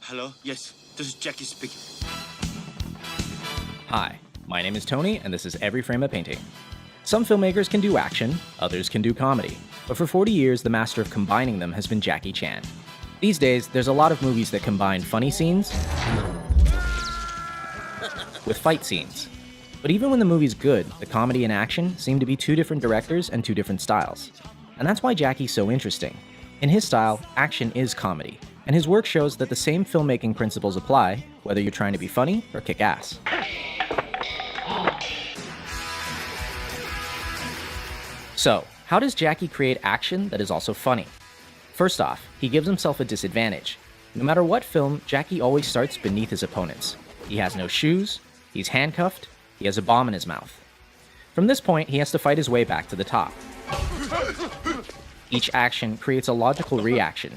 Hello? Yes, this is Jacky speaking. Hi, my name is Tony, and this is Every Frame a Painting. Some filmmakers can do action, others can do comedy, but for 40 years, the master of combining them has been Jacky Chan. These days, there's a lot of movies that combine funny scenes with fight scenes. But even when the movie's good, the comedy and action seem to be two different directors and two different styles. And that's why Jacky's so interesting. In his style, action is comedy, and his work shows that the same filmmaking principles apply, whether you're trying to be funny or kick ass. So, how does Jacky create action that is also funny? First off, he gives himself a disadvantage. No matter what film, Jacky always starts beneath his opponents. He has no shoes, he's handcuffed, he has a bomb in his mouth. From this point, he has to fight his way back to the top. Each action creates a logical reaction.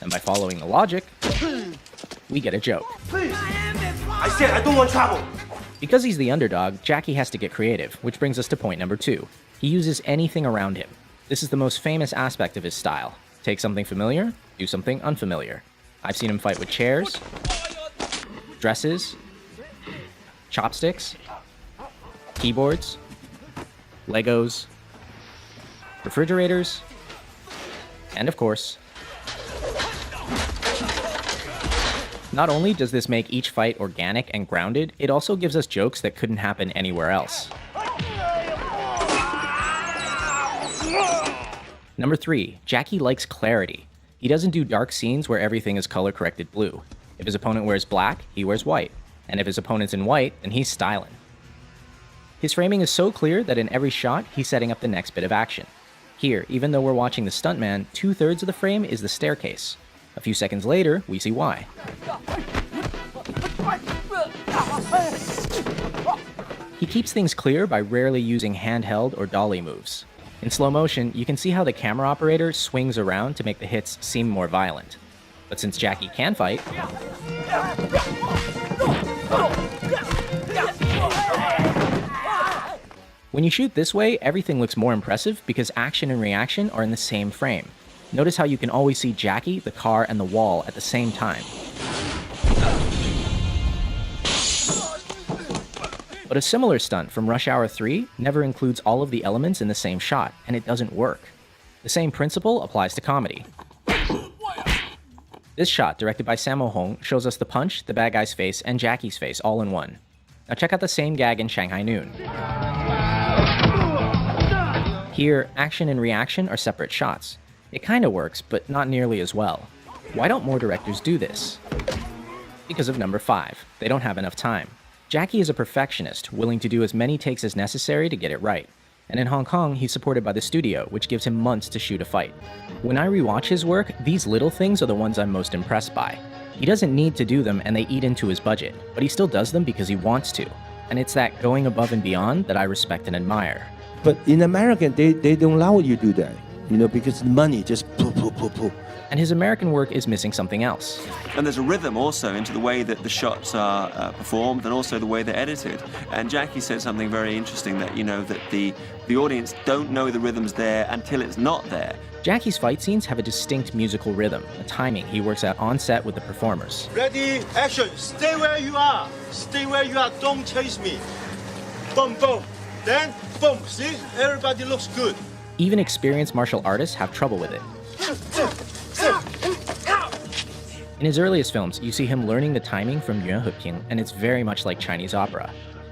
And by following the logic, we get a joke. Please! I said I don't want trouble! Because he's the underdog, Jacky has to get creative, which brings us to point number 2. He uses anything around him. This is the most famous aspect of his style. Take something familiar, do something unfamiliar. I've seen him fight with chairs, dresses, chopsticks, keyboards, Legos, refrigerators, and of course, not only does this make each fight organic and grounded, it also gives us jokes that couldn't happen anywhere else. Number 3, Jacky likes clarity. He doesn't do dark scenes where everything is color-corrected blue. If his opponent wears black, he wears white. And if his opponent's in white, then he's styling. His framing is so clear that in every shot, he's setting up the next bit of action. Here, even though we're watching the stuntman, 2/3 of the frame is the staircase. A few seconds later, we see why. He keeps things clear by rarely using handheld or dolly moves. In slow motion, you can see how the camera operator swings around to make the hits seem more violent. But since Jacky can fight, when you shoot this way, everything looks more impressive because action and reaction are in the same frame. Notice how you can always see Jacky, the car, and the wall at the same time. But a similar stunt from Rush Hour 3 never includes all of the elements in the same shot, and it doesn't work. The same principle applies to comedy. This shot, directed by Sammo Hung, shows us the punch, the bad guy's face, and Jacky's face all in one. Now check out the same gag in Shanghai Noon. Here, action and reaction are separate shots. It kinda works, but not nearly as well. Why don't more directors do this? Because of number 5. They don't have enough time. Jacky is a perfectionist, willing to do as many takes as necessary to get it right. And in Hong Kong, he's supported by the studio, which gives him months to shoot a fight. When I rewatch his work, these little things are the ones I'm most impressed by. He doesn't need to do them and they eat into his budget, but he still does them because he wants to. And it's that going above and beyond that I respect and admire. But in America, they don't allow you to do that, because money just poof. And his American work is missing something else. And there's a rhythm also into the way that the shots are performed and also the way they're edited. And Jacky said something very interesting that, that the audience don't know the rhythm's there until it's not there. Jacky's fight scenes have a distinct musical rhythm, a timing he works out on set with the performers. Ready, action. Stay where you are. Stay where you are. Don't chase me. Boom, boom. Then, boom. See? Everybody looks good. Even experienced martial artists have trouble with it. In his earliest films, you see him learning the timing from Yuan Heping, and it's very much like Chinese opera.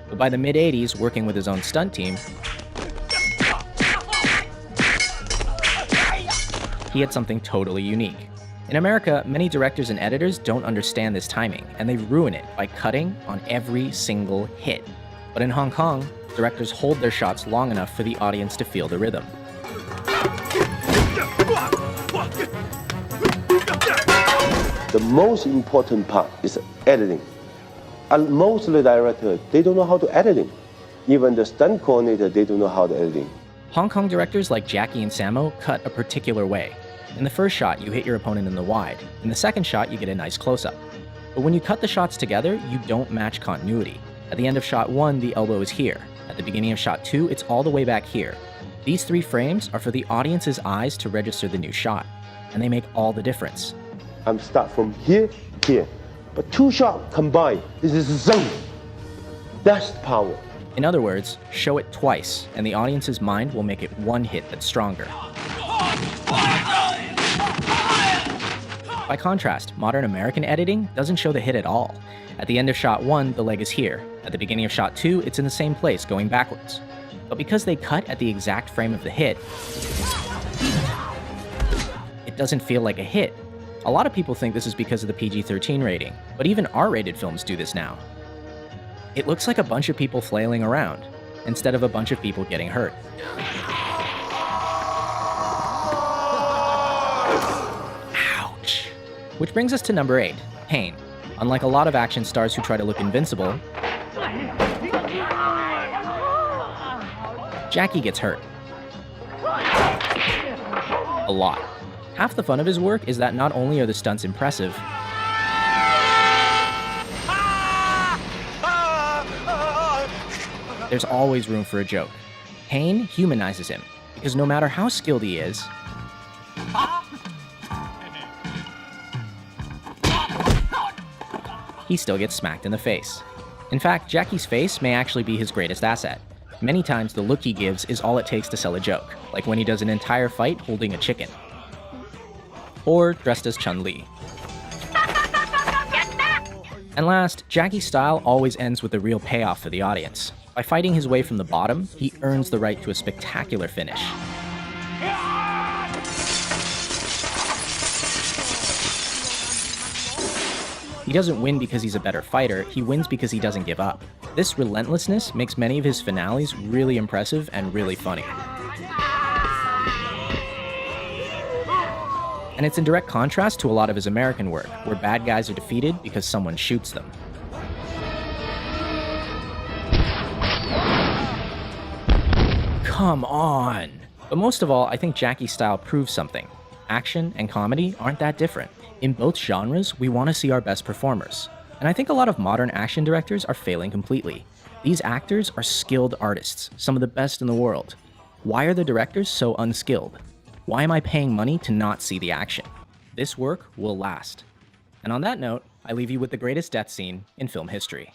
But by the mid-80s, working with his own stunt team, he had something totally unique. In America, many directors and editors don't understand this timing, and they ruin it by cutting on every single hit. But in Hong Kong, directors hold their shots long enough for the audience to feel the rhythm. The most important part is editing. And most of the directors, they don't know how to editing. Even the stunt coordinator, they don't know how to editing. Hong Kong directors like Jacky and Sammo cut a particular way. In the first shot, you hit your opponent in the wide. In the second shot, you get a nice close-up. But when you cut the shots together, you don't match continuity. At the end of shot 1, the elbow is here. At the beginning of shot 2, it's all the way back here. These 3 frames are for the audience's eyes to register the new shot, and they make all the difference. I'm start from here, here. But two shots combined, this is zone. That's the power. In other words, show it twice, and the audience's mind will make it one hit that's stronger. By contrast, modern American editing doesn't show the hit at all. At the end of shot 1, the leg is here. At the beginning of shot 2, it's in the same place, going backwards. But because they cut at the exact frame of the hit, it doesn't feel like a hit. A lot of people think this is because of the PG-13 rating, but even R-rated films do this now. It looks like a bunch of people flailing around, instead of a bunch of people getting hurt. Ouch! Which brings us to number 8, pain. Unlike a lot of action stars who try to look invincible, Jacky gets hurt. A lot. Half the fun of his work is that not only are the stunts impressive, there's always room for a joke. Pain humanizes him, because no matter how skilled he is, he still gets smacked in the face. In fact, Jacky's face may actually be his greatest asset. Many times the look he gives is all it takes to sell a joke, like when he does an entire fight holding a chicken. Or dressed as Chun-Li. And last, Jacky's style always ends with a real payoff for the audience. By fighting his way from the bottom, he earns the right to a spectacular finish. He doesn't win because he's a better fighter, he wins because he doesn't give up. This relentlessness makes many of his finales really impressive and really funny. And it's in direct contrast to a lot of his American work, where bad guys are defeated because someone shoots them. Come on! But most of all, I think Jacky's style proves something. Action and comedy aren't that different. In both genres, we want to see our best performers. And I think a lot of modern action directors are failing completely. These actors are skilled artists, some of the best in the world. Why are the directors so unskilled? Why am I paying money to not see the action? This work will last. And on that note, I leave you with the greatest death scene in film history.